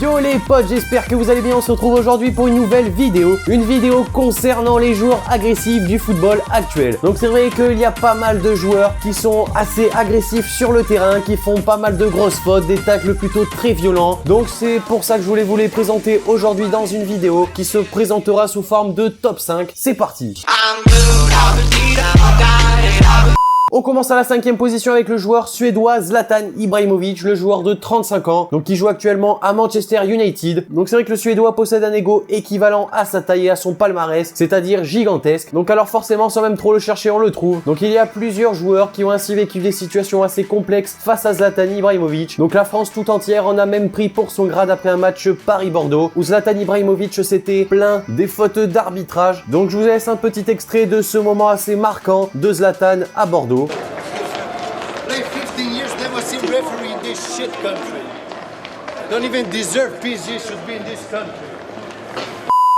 Yo les potes, j'espère que vous allez bien, on se retrouve aujourd'hui pour une nouvelle vidéo. Une vidéo concernant les joueurs agressifs du football actuel. Donc c'est vrai qu'il y a pas mal de joueurs qui sont assez agressifs sur le terrain, qui font pas mal de grosses fautes, des tacles plutôt très violents. Donc c'est pour ça que je voulais vous les présenter aujourd'hui dans une vidéo qui se présentera sous forme de top 5. C'est parti. On commence à la 5e position avec le joueur suédois Zlatan Ibrahimovic, le joueur de 35 ans, donc qui joue actuellement à Manchester United. Donc c'est vrai que le suédois possède un ego équivalent à sa taille et à son palmarès, c'est-à-dire gigantesque. Donc alors forcément, sans même trop le chercher, on le trouve. Donc il y a plusieurs joueurs qui ont ainsi vécu des situations assez complexes face à Zlatan Ibrahimovic. Donc la France tout entière en a même pris pour son grade après un match Paris-Bordeaux, où Zlatan Ibrahimovic s'était plaint des fautes d'arbitrage. Donc je vous laisse un petit extrait de ce moment assez marquant de Zlatan à Bordeaux. Play 15 years, never seen referee in this shit country. Don't even deserve peace, you should be in this country.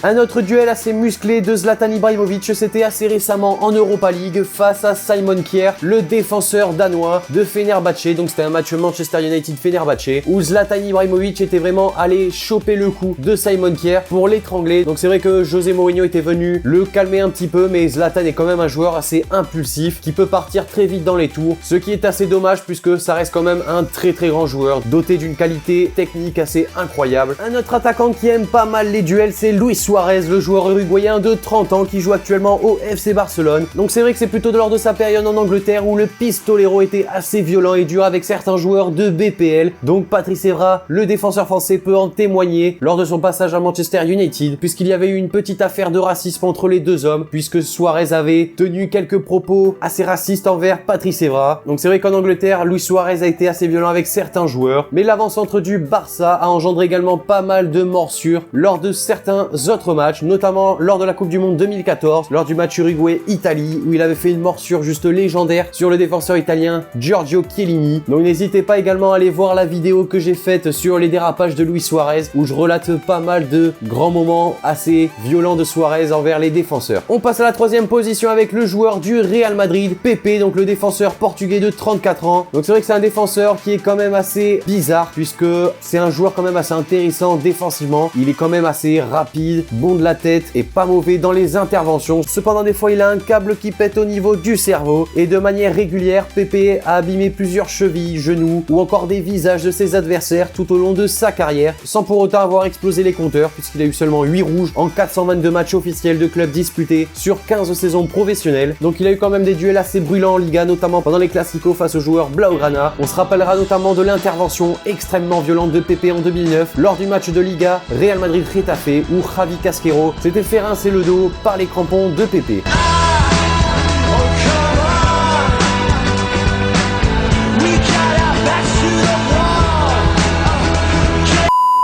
Un autre duel assez musclé de Zlatan Ibrahimovic, c'était assez récemment en Europa League face à Simon Kjær, le défenseur danois de Fenerbahçe. Donc c'était un match Manchester United-Fenerbahçe où Zlatan Ibrahimovic était vraiment allé choper le coup de Simon Kjær pour l'étrangler. Donc c'est vrai que José Mourinho était venu le calmer un petit peu, mais Zlatan est quand même un joueur assez impulsif qui peut partir très vite dans les tours, ce qui est assez dommage puisque ça reste quand même un très grand joueur doté d'une qualité technique assez incroyable. Un autre attaquant qui aime pas mal les duels, c'est Luis Suarez, le joueur uruguayen de 30 ans qui joue actuellement au FC Barcelone. Donc c'est vrai que c'est plutôt de lors de sa période en Angleterre où le pistolero était assez violent et dur avec certains joueurs de BPL. Donc Patrice Evra, le défenseur français, peut en témoigner lors de son passage à Manchester United, puisqu'il y avait eu une petite affaire de racisme entre les deux hommes, puisque Suarez avait tenu quelques propos assez racistes envers Patrice Evra. Donc c'est vrai qu'en Angleterre, Luis Suarez a été assez violent avec certains joueurs, mais l'avant-centre du Barça a engendré également pas mal de morsures lors de certains autres matchs, notamment lors de la Coupe du Monde 2014, lors du match Uruguay-Italie, où il avait fait une morsure juste légendaire sur le défenseur italien Giorgio Chiellini. Donc n'hésitez pas également à aller voir la vidéo que j'ai faite sur les dérapages de Luis Suarez, où je relate pas mal de grands moments assez violents de Suarez envers les défenseurs. On passe à la 3e position avec le joueur du Real Madrid, Pepe, donc le défenseur portugais de 34 ans. Donc c'est vrai que c'est un défenseur qui est quand même assez bizarre, puisque c'est un joueur quand même assez intéressant défensivement. Il est quand même assez rapide, bon de la tête et pas mauvais dans les interventions. Cependant, des fois, il a un câble qui pète au niveau du cerveau et de manière régulière, Pepe a abîmé plusieurs chevilles, genoux ou encore des visages de ses adversaires tout au long de sa carrière, sans pour autant avoir explosé les compteurs puisqu'il a eu seulement 8 rouges en 422 matchs officiels de club disputés sur 15 saisons professionnelles. Donc il a eu quand même des duels assez brûlants en Liga, notamment pendant les Classicos face aux joueurs Blaugrana. On se rappellera notamment de l'intervention extrêmement violente de Pepe en 2009 lors du match de Liga Real Madrid-Getafe où Javi Casquero s'était fait rincer le dos par les crampons de Pepe.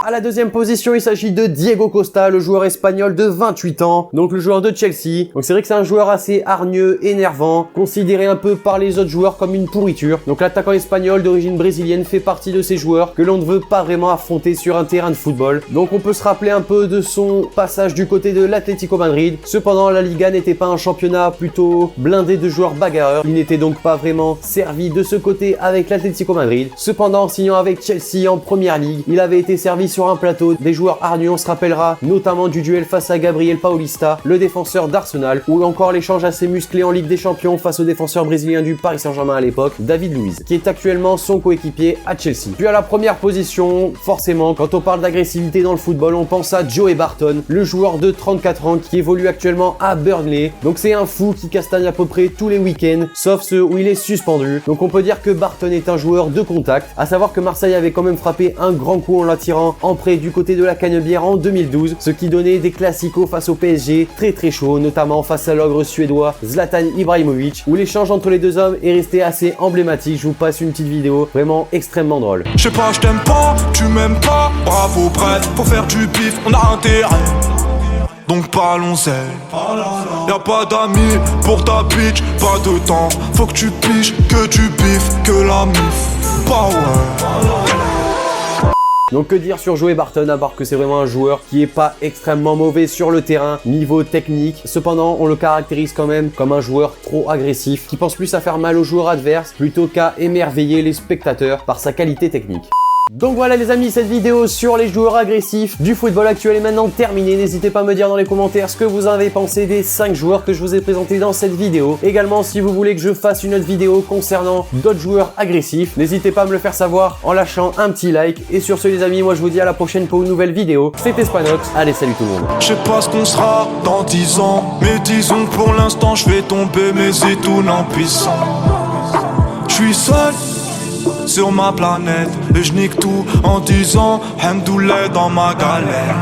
À la 2e position, il s'agit de Diego Costa, le joueur espagnol de 28 ans, donc le joueur de Chelsea. Donc c'est vrai que c'est un joueur assez hargneux, énervant, considéré un peu par les autres joueurs comme une pourriture. Donc l'attaquant espagnol d'origine brésilienne fait partie de ces joueurs que l'on ne veut pas vraiment affronter sur un terrain de football. Donc on peut se rappeler un peu de son passage du côté de l'Atlético Madrid. Cependant, la Liga n'était pas un championnat plutôt blindé de joueurs bagarreurs. Il n'était donc pas vraiment servi de ce côté avec l'Atlético Madrid. Cependant, en signant avec Chelsea en Première Ligue, il avait été servi sur un plateau des joueurs hargneux. On se rappellera notamment du duel face à Gabriel Paulista, le défenseur d'Arsenal, ou encore l'échange assez musclé en Ligue des Champions face au défenseur brésilien du Paris Saint-Germain à l'époque, David Luiz, qui est actuellement son coéquipier à Chelsea. Puis à la première position, forcément, quand on parle d'agressivité dans le football, on pense à Joey Barton, le joueur de 34 ans qui évolue actuellement à Burnley. Donc c'est un fou qui castagne à peu près tous les week-ends, sauf ceux où il est suspendu. Donc on peut dire que Barton est un joueur de contact, à savoir que Marseille avait quand même frappé un grand coup en l'attirant en prêt du côté de la Canebière en 2012, ce qui donnait des classicos face au PSG très chauds, notamment face à l'ogre suédois Zlatan Ibrahimovic, où l'échange entre les deux hommes est resté assez emblématique. Je vous passe une petite vidéo vraiment extrêmement drôle. Je sais pas, je t'aime pas, tu m'aimes pas, bravo prête, pour faire du pif, on a intérêt. Donc parlons zèle. Y'a pas d'amis pour ta bitch, pas de temps. Faut que tu piches, que tu biffes, que la mif. Bah ouais. Donc que dire sur Joey Barton, à part que c'est vraiment un joueur qui est pas extrêmement mauvais sur le terrain, niveau technique. Cependant, on le caractérise quand même comme un joueur trop agressif, qui pense plus à faire mal aux joueurs adverses plutôt qu'à émerveiller les spectateurs par sa qualité technique. Donc voilà les amis, cette vidéo sur les joueurs agressifs du football actuel est maintenant terminée. N'hésitez pas à me dire dans les commentaires ce que vous avez pensé des 5 joueurs que je vous ai présentés dans cette vidéo. Également, si vous voulez que je fasse une autre vidéo concernant d'autres joueurs agressifs, n'hésitez pas à me le faire savoir en lâchant un petit like. Et sur ce les amis, moi je vous dis à la prochaine pour une nouvelle vidéo. C'était Spanox, allez salut tout le monde. Je sais pas ce qu'on sera dans 10 ans, mais disons que pour l'instant je vais tomber mes étoiles en puissant. Je suis seul sur ma planète et je nique tout en disant Hamdoullah dans ma galère.